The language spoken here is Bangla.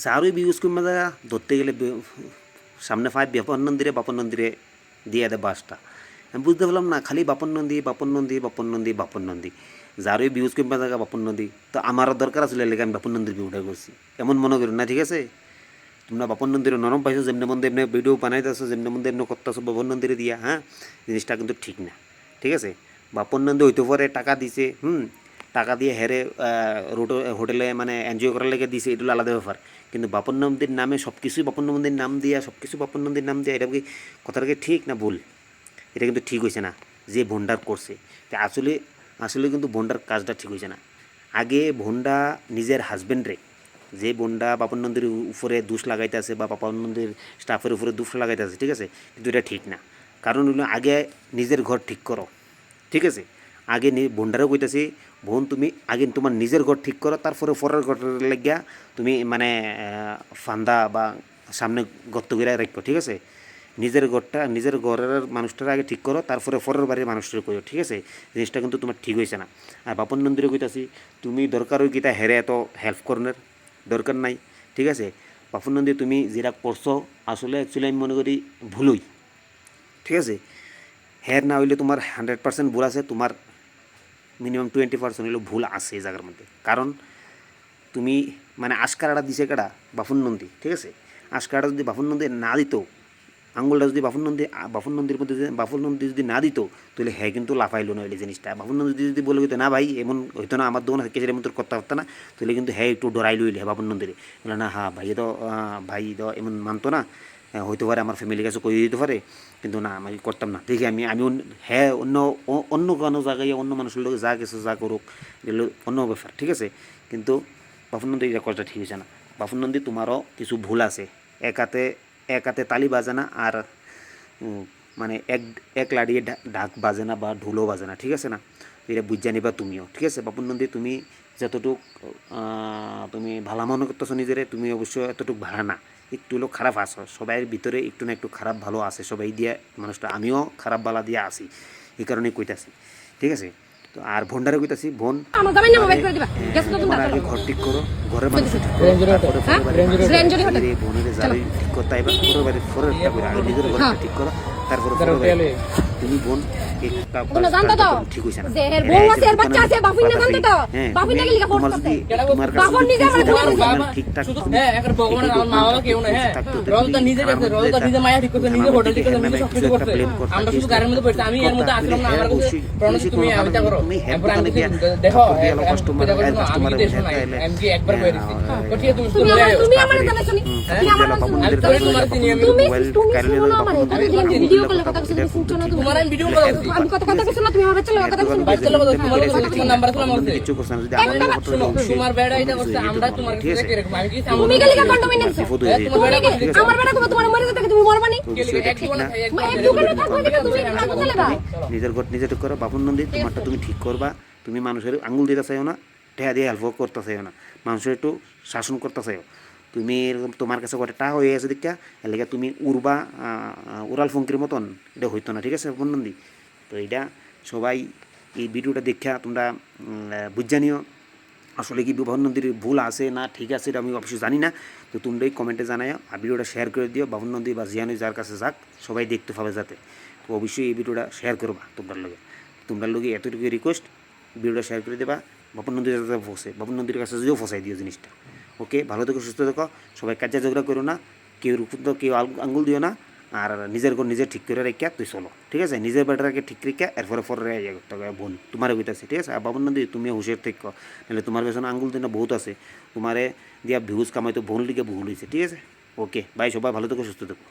যারই বিউজ কমে যায় ধরতে গেলে সামনে পায় বাপন নন্দীরে দিয়ে দেয় বাসটা। আমি বুঝতে পারলাম না, খালি বাপন নন্দী বাপন নন্দী বাপন নন্দী বাপন নন্দী, যারই বিউজ কমে জায়গা বাপন নন্দী। তো আমারও দরকার আসলে লেগে আমি বাপন নন্দীর ভিডিওটা করছি, এমন মনে করি না, ঠিক আছে? তোমরা বাপন নন্দীর নরম পাইছো, যেমনি মধ্যে এমনি ভিডিও বানাইতেছো, যেমনি মধ্যে এমনি করতেছো বাপন নন্দীরে দিয়া, হ্যাঁ, জিনিসটা কিন্তু ঠিক না, ঠিক আছে? বাপন নন্দী হইতে পারে টাকা দিছে, টাকা দিয়ে হেরে হোটেলে মানে এনজয় করার লেগে দিছে, এগুলো আলাদা ব্যাপার। কিন্তু বাপন নন্দীর নামে সব কিছুই বাপন নন্দীর নাম দিয়া, সব কিছু বাপন নন্দীর নাম দিয়া, এটা কি কথাটা কি ঠিক না ভুল? এটা কিন্তু ঠিক হয়েছে না যে ভন্ডার করছে। তো আসলে আসলে কিন্তু ভন্ডার কাজটা ঠিক হয়েছে না। আগে ভন্ডা নিজের হাজব্যান্ডরে, যে বন্ডা বাপন নন্দীর উপরে দোষ লাগাইতে আছে বা বাপন নন্দীর স্টাফের উপরে দোষ লাগাইতে আছে, ঠিক আছে? কিন্তু এটা ঠিক না। কারণ হলো আগে নিজের ঘর ঠিক করো, ঠিক আছে? আগে বন্ডারও কইতেছি, বোন তুমি আগে তোমার নিজের ঘর ঠিক করো, তারপরে পরের ঘরের লাগিয়া তুমি মানে ফান্দা বা সামনে গর্ত করে রাখো, ঠিক আছে? নিজের ঘরটা, নিজের ঘরের মানুষটার আগে ঠিক করো, তারপরে পরের বাড়ির মানুষটার করো, ঠিক আছে? জিনিসটা কিন্তু তোমার ঠিক হয়েছে না। আর বাপন নন্দীরে কইতাছি, তুমি দরকার ওই গীতা হেরে এত হেল্প করনের দরকার নাই, ঠিক আছে? বাপন নন্দী তুমি যেটা করছো আসলে অ্যাকচুয়ালি আমি মনে করি ভুলই, ঠিক আছে? হের না হইলে তোমার 100% ভুল আছে, তোমার মিনিমাম 20% হইলেও ভুল আছে এই জায়গার মধ্যে। কারণ তুমি মানে আশকারাটা দিছে কেডা? বাপন নন্দী, ঠিক আছে? আশকারাটা যদি বাপন নন্দী না দিত, আঙুলটা যদি বাপন নন্দীর মধ্যে বাপন নন্দী যদি না দিত, তাহলে হ্যাঁ কিন্তু লাফাইলো না হইলে জিনিসটা। বাপন নন্দী যদি বলে হইতো না ভাই এমন হইতো না, আমার দোকান কেসের মতো করতে পারতো না, তাহলে কিন্তু হ্যাঁ একটু ডরাইলো হইলে বাপন নন্দীরে বলে না, হ্যাঁ ভাই তো এমন মানতো না, হইতে পারে আমার ফ্যামিলির কাছে কই দিতে পারে, কিন্তু না আমি করতাম না। দেখি আমি আমি হ্যাঁ অন্য কোনো জায়গায় অন্য মানুষের লোক যা কিছু যা করুক, এগুলো অন্য ব্যাপার, ঠিক আছে? কিন্তু বাপন নন্দী এটা করাটা ঠিক হয়েছে না। বাপন নন্দী তোমারও কিছু ভুল আছে, এক হাতে তালি বাজে না, আর মানে এক লাড়িয়ে ঢাক বাজে না বা ঢোলও বাজে না, ঠিক আছে না? এটা বুঝা নিবা তুমিও, ঠিক আছে? বাপন নন্দী তুমি যতটুক তুমি ভালো মনে করতেছো নিজেরে, তুমি অবশ্যই এতটুকু ভাড়া না, একটু হলেও খারাপ আসো, সবাই ভিতরে একটু না একটু খারাপ ভালো আছে, সবাই দিয়ে মানুষটা, আমিও খারাপ বালা দিয়ে আসি, এই কারণেই কইতাছি, ঠিক আছে? তো আর ভন্ডারে কইতাছি, বোন তোমার আগে ঘর ঠিক করো, ঘরের মানুষ ঠিক করো, তারপরে বোনের যারাই ঠিক করতে আইবা পরের বাড়ি পরেরটা করে, আগে নিজের ঘরটা ঠিক করো, তারপরে তুমি বোন ঠিক হইছে না। ঠিকঠাক তোমার বেড়া এটা করছে, আমরা তোমার কাছে কি রকম, আমি কি তুমি গেলি কা কন্ডোমিনেট তোমার বেড়া আমার বেড়া কো তোমার মরে যেতে তুমি মরবানি নিজের ঘর নিজে ঠিক করো। বাপন নন্দী তোমারটা তুমি ঠিক করবা, তুমি মানুষের আঙুল দিতে চাইও না, ঠেয়া দিয়ে হেল্প করতে চাইও না, মানুষের একটু শাসন করতে চাইও। তুমি এরকম তোমার কাছে কটা টাকা হয়ে গেছে দেখা এর লেগে তুমি উড়াল ফঙ্কির মতন, এটা হইতো না, ঠিক আছে বাপন নন্দী? তো এইটা সবাই এই ভিডিওটা দেখা তোমরা বুঝা নিও আসলে কি বাপন নন্দীর ভুল আছে না ঠিক আছে, এটা আমি অবশ্যই জানি না। তো তোমরাই কমেন্টে জানাও, আর ভিডিওটা শেয়ার করে দিও, বাপন নন্দী বা জিয়ানুই যার কাছে যাক সবাই দেখতে পাবে যাতে। তো অবশ্যই এই ভিডিওটা শেয়ার করবা তোমরার লগে এতটুকু রিকোয়েস্ট, ভিডিওটা শেয়ার করে দেবা, বাপন নন্দীর যাতে ফসে, বাপন নন্দীর কাছে যদিও ফসাই দিও জিনিসটা। ওকে, ভালো থেকো, সুস্থ থেকো, সবাই কাজে ঝগড়া করো না, কেউ কেউ আঙ্গুল দিও না, আর নিজের ঘর নিজে ঠিক করে রেখা তুই চলো, ঠিক আছে? নিজের বেটাকে ঠিক রেখা এরপরে বোন তোমার কইতাছে, ঠিক আছে? আর বাবন নদী তুমি হুঁশিয়ার থেকে, নাহলে তোমার পেছনে আঙ্গুল দিন বহুত আছে, তোমারে দিয়া ভিউজ কামাই তো বোন লিগে ভুল হয়েছে, ঠিক আছে? ওকে বাই, সবাই ভালো থেকো, সুস্থ থেকো।